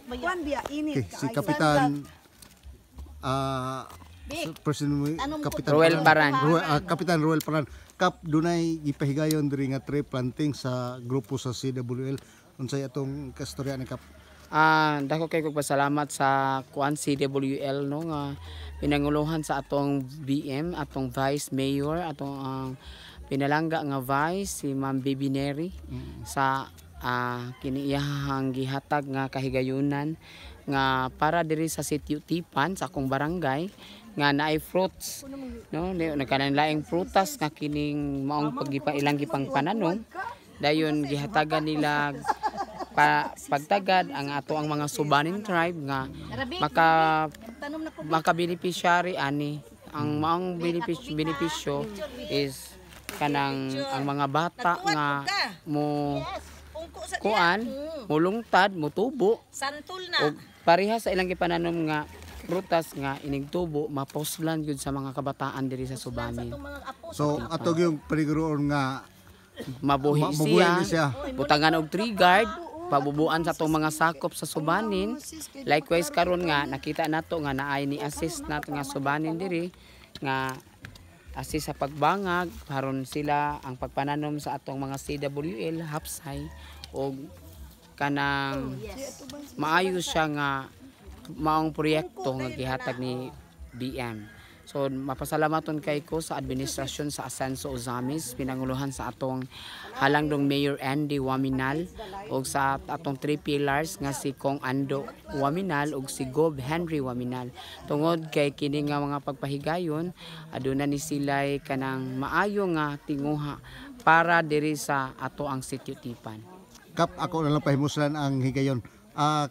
Kuan biya init Si Kapitan Kapitan Roel Paran. Kapitan Roel Paran. Kap dunay gipahigayon diri nga tree planting sa grupo sa CWL. Unsay atong kastorya ni Kap? Dako kay kog pasalamat sa kuan CWL no nga pinanguluhan sa atong BM, atong Vice Mayor, atong pinalangga nga Vice si Ma'am Bibi Neri sa kiniiyahang gihatag nga kahigayunan nga para diri sa sitio Tipan sa akong barangay nga naay fruits no nagkanang laing prutas nga kining maong pagipailang gipang pananom dayon gihatagan nila pagtagad ang ato ang mga Subanin tribe nga maka beneficiary ani ang maong benepisyo is kanang ang mga bata nga mo kuan mulungtad motubo og pareha sa ilang gipananom nga prutas nga ining tubo mapuslan gyud sa mga kabataan diri sa Subanin. So ato yung paniguroon nga mabuhi siya. Butangan og tree guard pabubuan sa atong mga sakop sa Subanin. Likewise karon nga nakita nato nga naay ni assist nato nga Subanin diri nga assist sa pagbangag haron sila ang pagpananom sa atong mga CWL hapsay og kanang maayo siya nga maong proyekto nga gihatag ni BM. So mapasalamaton kay ko sa administrasyon sa Asenso Ozamis pinanguluhan sa atong halangdong Mayor Andy Waminal ug sa atong 3 pillars nga si Kong Ando Waminal ug si Gob Henry Waminal. Tungod kay kini nga mga pagpahigayon aduna ni silay kanang maayo nga tinguha para diri sa ato ang sitio Tipan. Kap ako na lang pahimuslan ang higayon.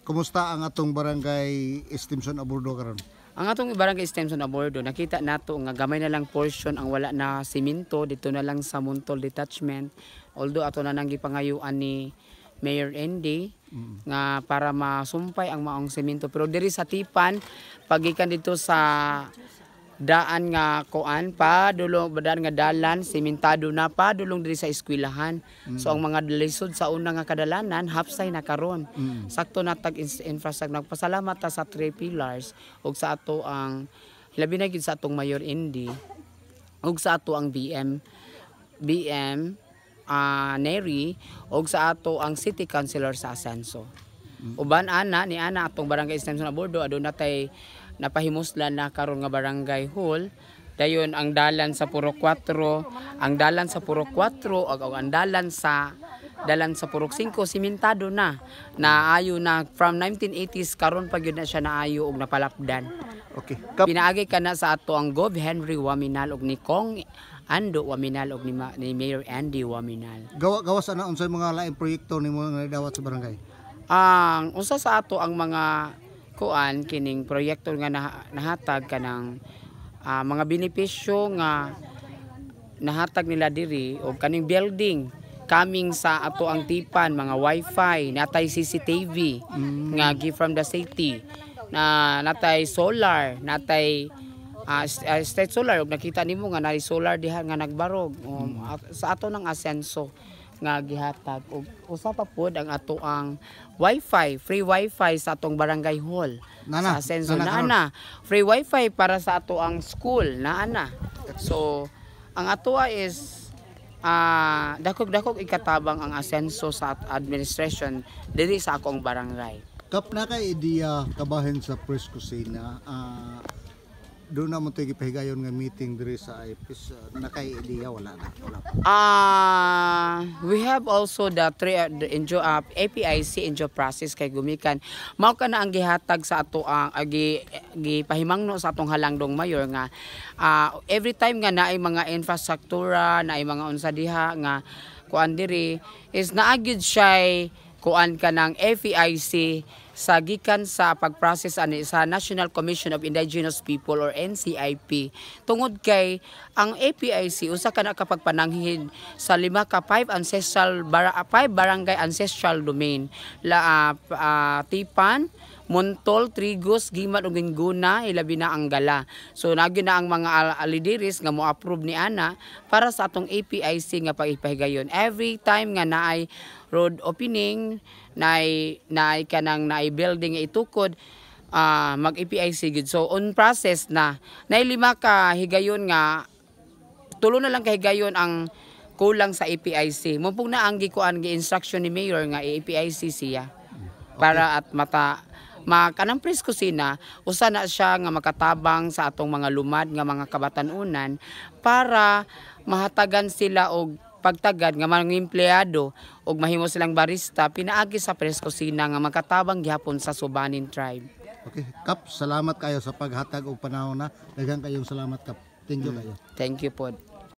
Kumusta ang atong barangay Estimson Aburdo karon? Ang atong barangay Estimson Aburdo nakita nato nga gamay na lang portion ang wala na simento dito na lang sa Montol detachment. Although ato na nang gipangayuan ni Mayor Andy nga para masumpay ang maong semento pero diri sa Tipan pagikan dito sa daan nga kuan pa dulong daan nga dalan sementado na pa dulong diri sa eskwelahan. So ang mga lisod sa una nga kadalanan hapsay na karon. Sakto na tag infrastructure nagpasalamat ta sa 3 pillars ug sa ato ang labi na gid sa atong Mayor Indy ug sa ato ang BM Neri ug sa ato ang City Councilor sa Asenso. Uban ni ana atong barangay Estimson Aburdo aduna tay napahimuslan na karon nga barangay hall dayon ang dalan sa Puro 4 ang dalan sa Puro 4 ug ang dalan sa Puro 5 simentado na naayo na from 1980s karon pa gyud na siya naayo og napalapdan. Okay. Pinaagi kana sa ato ang Gob Henry Waminal ug ni Kong Ando Waminal ug ni Mayor Andy Waminal. Gawas ana unsay mga laing proyekto nimo nga dawat sa barangay? Ang usa sa ato ang mga kuan kining proyekto nga nahatag kanang mga benepisyo nga nahatag nila diri o kaning building coming sa ato ang Tipan mga wifi natay CCTV nga give from the city na natay solar natay state solar ug nakita nimo nga natay solar diha nga nagbarog sa ato ng Asenso nga gihatag ug usa pa pod ang ato ang wifi free wifi sa atong barangay hall sa Asenso na free wifi para sa ato ang school na so ang atoa is dakog ikatabang ang Asenso sa administration diri sa akong barangay. Kap na kay idea kabahin sa Press Kusina doon na mo tayo gipahigayon nga meeting diri sa IPIS nakay idea wala na we have also the APIC enjo process kay gumikan mao kana ang gihatag sa ato ang gipahimangno sa atong halangdong mayor nga every time nga naay mga infrastruktura naay mga unsa diha nga kuan diri is naagid siya kuan kanang APIC sa gikan sa pagprocess ani sa National Commission of Indigenous People or NCIP tungod kay ang APIC usa ka na kapagpananghid sa 5 barangay ancestral domain Tipan, Montol, Trigos, Gimat ug Ginguna ilabi na ang Gala. So nagi na ang mga alidiris nga mo-approve ni ana para sa atong APIC nga paghigayon. Every time nga naay road opening, naay kanang naay building nga itukod, mag-EPIC gid. So on process na, naay 5 ka higayon nga, tulo na lang kahigayon ang kulang sa EPIC. Mumpong na ang gikuan gi-instruction ni Mayor nga i-EPIC siya. Para at kanang Press Kusina, usa na siya nga makatabang sa atong mga lumad nga mga kabatanunan para mahatagan sila og pagtagad nga mga empleyado og mahimo silang barista pinaagi sa Press Kusina nga makatabang gihapon sa Subanin Tribe. Okay, Kap, salamat kayo sa paghatag og panahon na. Daghang kayong salamat, Kap. Thank you kayo. Thank you po.